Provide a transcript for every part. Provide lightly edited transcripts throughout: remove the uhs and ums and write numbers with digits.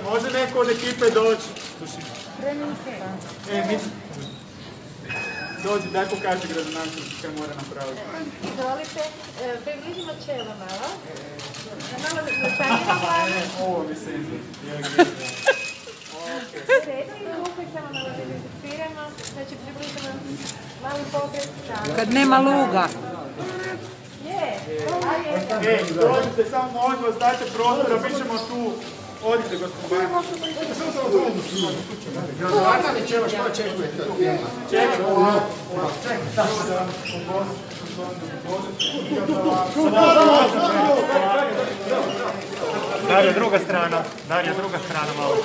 Može neko od ekipe doći? Dođi, daj pokaži gradonačelniku kaj mora napraviti. Izvolite, približimo čelo malo. Malo saniramo glavu. Ovo mi se ide. Srednji ruku i samo malo dezinficiramo. Znači približimo mali pokret. Kad nema luga. Dođite, samo molim vas, dajte prostora, bit ćemo tu. Odite, gospodin. Gradonačelnik ćemo što očekujete od njega? Čekaj, Darija, druga strana. Darija, druga strana malo.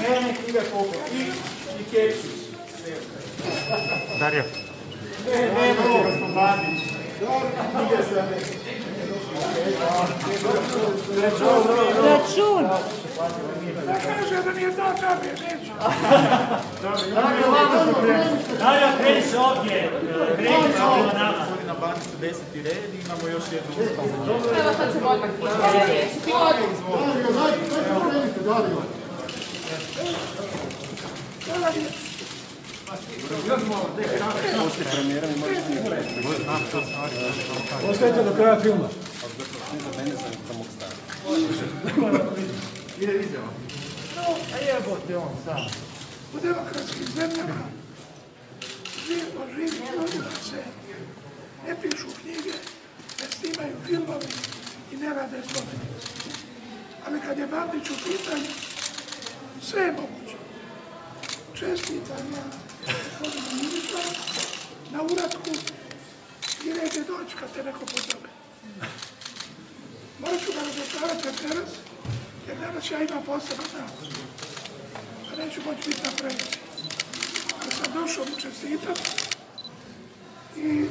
Ne, ide pokoj. I Keksić. Darija. Ne, gospodin Bandić. Ide se. Račun. Da kaže da nije dao tabije, neću. Darija, kreni se ovdje. Kreni se ovdje na nama. Gospodina Bandića 10. red i imamo još jednu ustavu. Evo sad ćemo odmah riješiti. Ostajte do kraja filma. Ide izjava. U demokratskim zemljama živim ljudima se ne pišu knjige, ne snimaju filmovi i ne rade spomenice. Ali kad je Bandić u pitanju, sve je moguće. Čestitam ja gospodinu ministru na uratku i red je doći kad te neko pozove. Morat ću ga razostavati večeras, jer danas ja imam poseban dan. A neću moći biti na prenosi. Ali sam došao mu čestitam i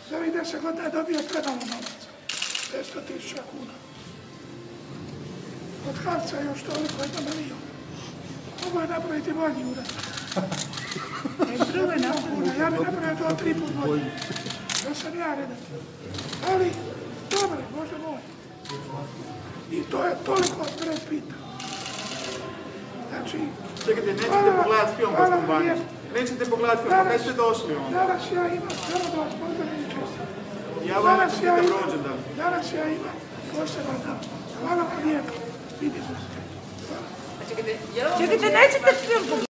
za ovih 10 godina je dobio premalo novaca. 500.000 kuna. Od Harca još toliko, 1 milion. Mogu je napraviti bolji urat. Ja bi napravio to 3 put bolje. Da sam ja redan. Ali, dobro, možda moj. I to je toliko Brad Pitta. Znači... Čekajte, nećete pogledati film, gospodin Bandić. Nećete pogledati film, kaj ste došli onda? Danas ja imam, samo da vas pozdravim čestim. Ja vam čestitam rođendan. Danas ja imam poseban dan. Hvala vam lijepo. Vidimo se. Hvala. Čekajte, nećete film